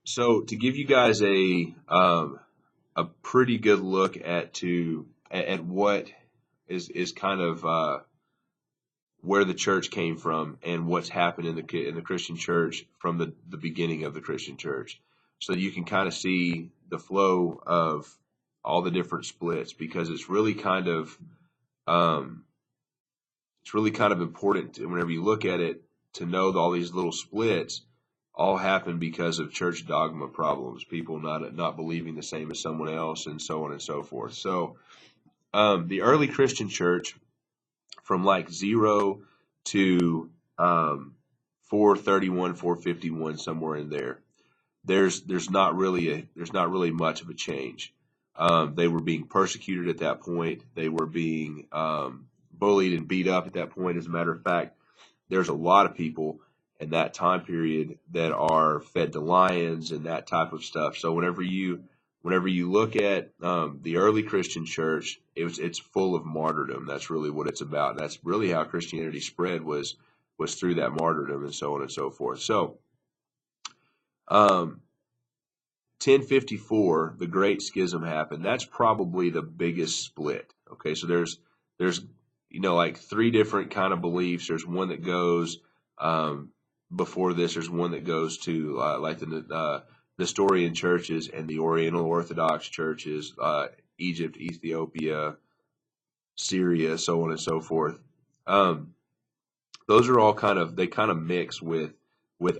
So to give you guys a pretty good look at what is kind of where the church came from and what's happened in the Christian church from the beginning of the Christian church, so you can kind of see the flow of all the different splits, because um, it's really kind of important whenever you look at it to know that all these little splits all happen because of church dogma problems, people not believing the same as someone else, and so on and so forth. So the early Christian church, from like 0 to 431, 451, somewhere in there, there's not really much of a change. They were being persecuted at that point. They were being bullied and beat up at that point. As a matter of fact, there's a lot of people in that time period that are fed to lions and that type of stuff. So whenever you look at the early Christian church, it's full of martyrdom. That's really what it's about. That's really how Christianity spread, was through that martyrdom, and so on and so forth. So um, 1054, the Great Schism happened. That's probably the biggest split. Okay, so there's like three different kind of beliefs. There's one that goes before this. There's one that goes to like the Nestorian churches and the Oriental Orthodox churches, Egypt, Ethiopia, Syria, so on and so forth. Those are all they kind of mix with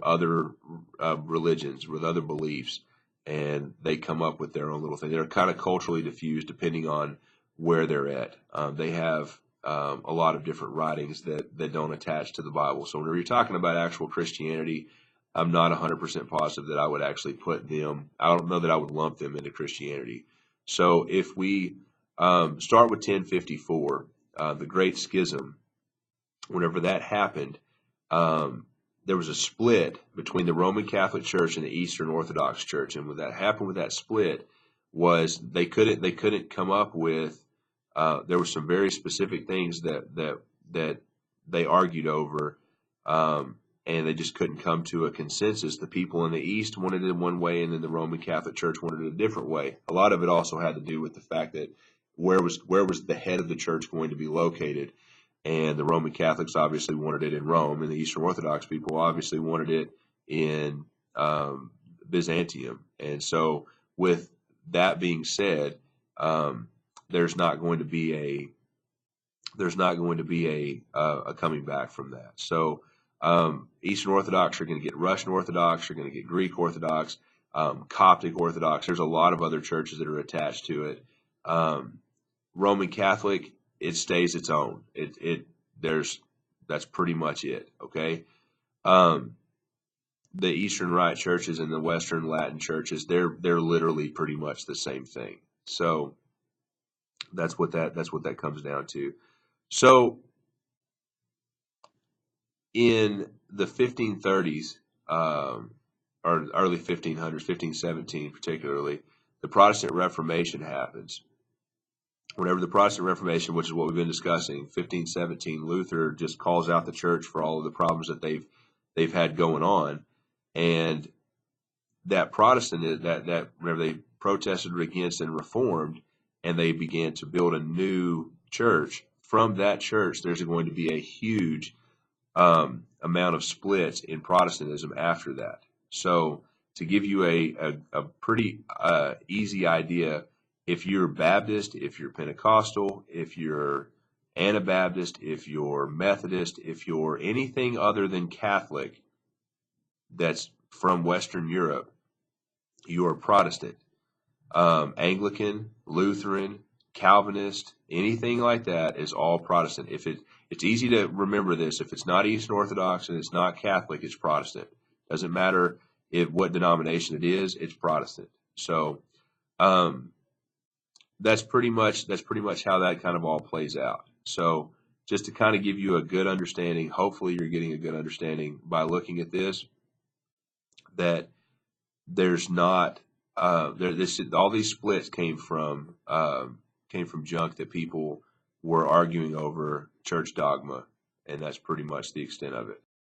other religions, with other beliefs, and they come up with their own little thing. They're kind of culturally diffused depending on where they're at. They have a lot of different writings that don't attach to the Bible. So whenever you're talking about actual Christianity, I'm not 100% positive that I would actually put them. I don't know that I would lump them into Christianity. So if we start with 1054, the Great Schism, whenever that happened, there was a split between the Roman Catholic Church and the Eastern Orthodox Church, and what that happened with that split was they couldn't come up with. There were some very specific things that they argued over, and they just couldn't come to a consensus. The people in the East wanted it one way, and then the Roman Catholic Church wanted it a different way. A lot of it also had to do with the fact that where was the head of the church going to be located. And the Roman Catholics obviously wanted it in Rome, and the Eastern Orthodox people obviously wanted it in Byzantium. And so, with that being said, there's not going to be a coming back from that. So, Eastern Orthodox are going to get Russian Orthodox, are going to get Greek Orthodox, Coptic Orthodox. There's a lot of other churches that are attached to it. Roman Catholic, it stays its own. That's pretty much it. Okay. The Eastern Rite churches and the Western Latin churches, they're literally pretty much the same thing. So that's what that comes down to. So in the 1530s, or early 1500s, 1517 particularly, the Protestant Reformation happens. Whenever the Protestant Reformation, which is what we've been discussing, 1517, Luther just calls out the church for all of the problems that they've had going on, and that Protestant that whenever they protested against and reformed, and they began to build a new church. From that church, there's going to be a huge amount of splits in Protestantism after that. So to give you a pretty easy idea, if you're Baptist, if you're Pentecostal, if you're Anabaptist, if you're Methodist, if you're anything other than Catholic that's from Western Europe, you're Protestant. Anglican, Lutheran, Calvinist, anything like that is all Protestant. It's easy to remember this. If it's not Eastern Orthodox and it's not Catholic, it's Protestant. Doesn't matter what denomination it is, it's Protestant. So that's pretty much how that kind of all plays out. So just to kind of give you a good understanding, hopefully you're getting a good understanding by looking at this, that there's not all these splits came from junk that people were arguing over church dogma, and that's pretty much the extent of it.